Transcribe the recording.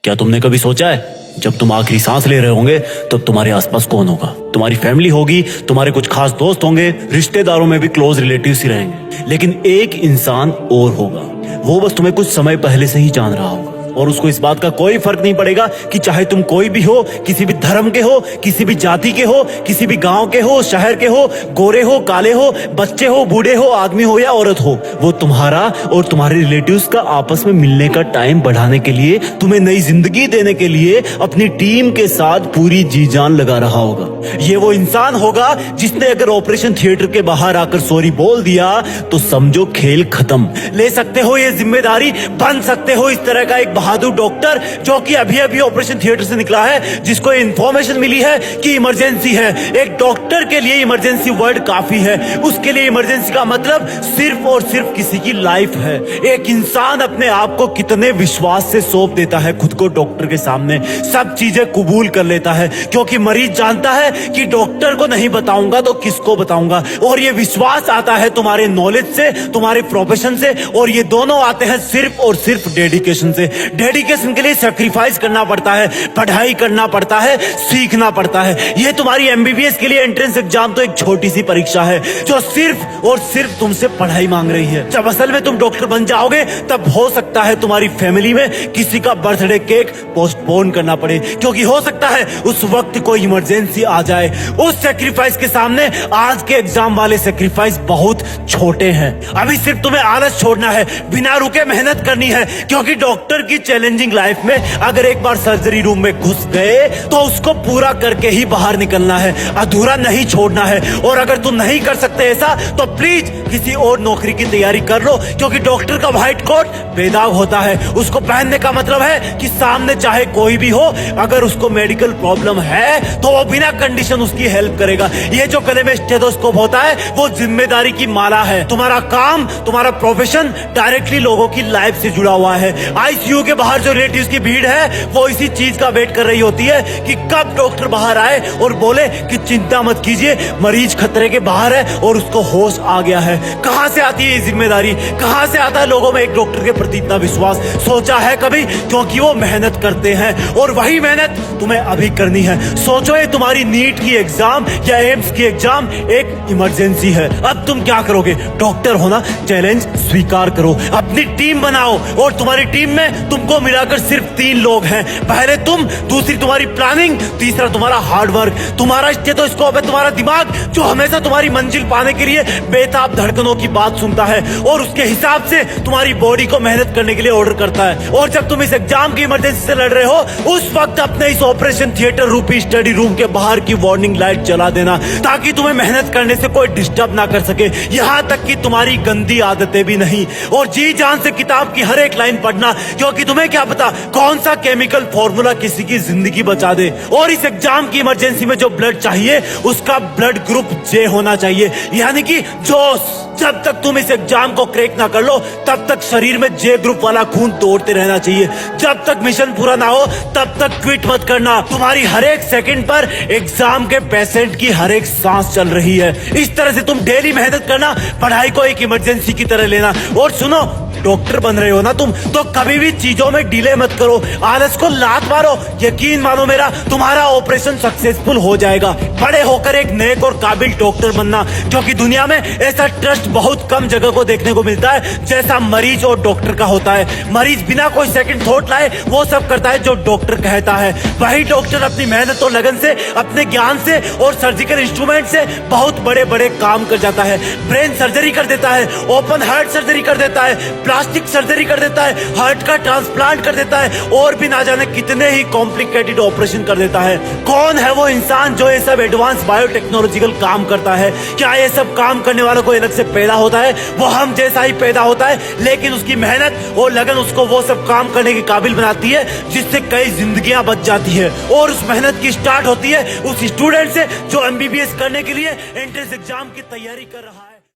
क्या तुमने कभी सोचा है जब तुम आखिरी सांस ले रहे होंगे तब तुम्हारे आसपास कौन होगा? तुम्हारी फैमिली होगी, तुम्हारे कुछ खास दोस्त होंगे, रिश्तेदारों में भी क्लोज रिलेटिव्स ही रहेंगे, लेकिन एक इंसान और होगा। वो बस तुम्हें कुछ समय पहले से ही जान रहा होगा और उसको इस बात का कोई फर्क नहीं पड़ेगा कि चाहे तुम कोई भी हो, किसी भी धर्म के हो, किसी भी जाति के हो, किसी भी गांव के हो, शहर के हो, गोरे हो, काले हो, बच्चे हो, बूढ़े हो, आदमी हो या औरत हो, वो तुम्हारा और तुम्हारे रिलेटिव्स का आपस में मिलने का टाइम बढ़ाने के लिए, तुम्हें नई जिंदगी देने के लिए अपनी टीम के साथ पूरी जी जान लगा रहा होगा। ये वो इंसान होगा जिसने अगर ऑपरेशन थिएटर के बाहर आकर सॉरी बोल दिया तो समझो खेल खत्म। ले सकते हो ये जिम्मेदारी, बन सकते हो इस तरह का एक बहादुर डॉक्टर जो कि अभी अभी ऑपरेशन थिएटर से निकला है, जिसको इंफॉर्मेशन मिली है कि इमरजेंसी है। एक डॉक्टर के लिए इमरजेंसी वर्ड काफी है। उसके लिए इमरजेंसी का मतलब सिर्फ और सिर्फ किसी की लाइफ है। एक इंसान अपने आप को कितने विश्वास से सौंप देता है खुद को डॉक्टर के सामने, सब चीजें कबूल कर लेता है, क्योंकि मरीज जानता है कि डॉक्टर को नहीं बताऊंगा तो किसको बताऊंगा। और ये विश्वास आता है तुम्हारे नॉलेज से, तुम्हारे प्रोफेशन से, और ये दोनों आते हैं सिर्फ और सिर्फ डेडिकेशन से। डेडिकेशन के लिए सैक्रिफाइस करना पड़ता है, पढ़ाई करना पड़ता है, सीखना पड़ता है। ये तुम्हारी एमबीबीएस के लिए एंट्रेंस एग्जाम तो एक छोटी सी परीक्षा है जो सिर्फ और सिर्फ तुमसे पढ़ाई मांग रही है। जब असल में तुम डॉक्टर बन जाओगे तब हो सकता है तुम्हारी फैमिली में किसी का बर्थडे केक पोस्टपोन करना पड़े, क्योंकि हो सकता है उस वक्त कोई इमरजेंसी आ जाए। उस सैक्रिफाइस के सामने आज के एग्जाम वाले सैक्रिफाइस बहुत छोटे हैं। अभी सिर्फ तुम्हें आलस छोड़ना है, बिना रुके मेहनत करनी है, क्योंकि डॉक्टर की चैलेंजिंग लाइफ में अगर एक बार सर्जरी रूम में घुस गए तो उसको पूरा करके ही बाहर निकलना है, अधूरा नहीं छोड़ना है। और अगर तुम नहीं कर सकते ऐसा तो प्लीज किसी और नौकरी की तैयारी कर लो, क्योंकि डॉक्टर का व्हाइट कोट बेदाग होता है। उसको पहनने का मतलब है कि सामने चाहे कोई भी हो, अगर उसको मेडिकल प्रॉब्लम है तो वो बिना कंडीशन उसकी हेल्प करेगा। ये जो गले में स्टेथोस्कोप होता है वो जिम्मेदारी की माला है। तुम्हारा काम, तुम्हारा प्रोफेशन डायरेक्टली लोगों की लाइफ से जुड़ा हुआ है। आईसीयू के बाहर जो रिलेटिव्स की भीड़ है वो इसी चीज का वेट कर रही होती है कि कब डॉक्टर बाहर आए और बोले कि चिंता मत कीजिए, मरीज खतरे के बाहर है और उसको होश आ गया है। कहां से आती है ये जिम्मेदारी, कहां से आता है लोगों में एक डॉक्टर के प्रति इतना विश्वास? सोचा है कभी? क्योंकि वो मेहनत करते हैं और वही मेहनत तुम्हें अभी करनी है। सोचो ये तुम्हारी नीट की एग्जाम या एम्स की एग्जाम एक इमरजेंसी है। अब तुम क्या करोगे? डॉक्टर होना चैलेंज स्वीकार करो, अपनी टीम बनाओ और तुम्हारी टीम में तुमको मिलाकर सिर्फ 3 लोग हैं। पहले तुम, दूसरी तुम्हारी प्लानिंग, तीसरा तुम्हारा हार्डवर्क। तुम्हारा स्टेथोस्कोप है तुम्हारा दिमाग, जो हमेशा तुम्हारी मंजिल पाने के लिए बेताब धड़कनों की बात सुनता है और उसके हिसाब से तुम्हारी बॉडी को मेहनत करने के लिए ऑर्डर करता है। और जब तुम इस एग्जाम की इमरजेंसी से लड़ रहे हो उस वक्त अपने इस ऑपरेशन थिएटर रूपी स्टडी रूम के बाहर की वार्निंग लाइट जला देना, ताकि तुम्हें मेहनत करने से कोई डिस्टर्ब ना कर सके, यहाँ तक कि तुम्हारी गंदी आदतें भी नहीं। और जी जान से किताब की हर एक लाइन पढ़ना, क्योंकि तुम्हें क्या पता कौन सा केमिकल फॉर्मूला किसी की जिंदगी बचा दे। और इस एग्जाम की इमरजेंसी में जो ब्लड चाहिए उसका ब्लड ग्रुप जे होना चाहिए, यानी कि जोश। जब तक तुम इस एग्जाम को क्रैक ना कर लो तब तक शरीर में जे ग्रुप वाला खून दौड़ते रहना चाहिए। जब तक मिशन पूरा ना हो तब तक क्विट मत करना। तुम्हारी हर एक सेकंड पर एग्जाम के पेशेंट की हर एक सांस चल रही है। इस तरह से तुम डेली मेहनत करना, पढ़ाई को एक इमरजेंसी की तरह लेना। और सुनो, डॉक्टर बन रहे हो ना तुम, तो कभी भी चीजों में डिले मत करो, आलस को लात मारो। यकीन मानो मेरा, तुम्हारा ऑपरेशन सक्सेसफुल हो जाएगा। बड़े होकर एक नेक और काबिल डॉक्टर बनना, क्योंकि दुनिया में ऐसा ट्रस्ट बहुत कम जगह को देखने को मिलता है जैसा मरीज और डॉक्टर का होता है। मरीज बिना कोई सेकंड थॉट लाए वो सब करता है जो डॉक्टर कहता है। वही डॉक्टर अपनी मेहनत और लगन से, अपने ज्ञान से और सर्जिकल इंस्ट्रूमेंट से बहुत बड़े बड़े काम कर जाता है। ब्रेन सर्जरी कर देता है, ओपन हार्ट सर्जरी कर देता है, प्लास्टिक सर्जरी कर देता है, हार्ट का ट्रांसप्लांट कर देता है, और भी ना जाने कितने ही कॉम्प्लिकेटेड ऑपरेशन कर देता है। कौन है वो इंसान जो ये सब एडवांस बायोटेक्नोलॉजिकल काम करता है? क्या ये सब काम करने वालों को अलग से पैदा होता है? वो हम जैसा ही पैदा होता है, लेकिन उसकी मेहनत और लगन उसको वो सब काम करने के काबिल बनाती है जिससे कई जिंदगियां बच जाती है। और उस मेहनत की स्टार्ट होती है उस स्टूडेंट से जो एमबीबीएस करने के लिए एंट्रेंस एग्जाम की तैयारी कर रहा है।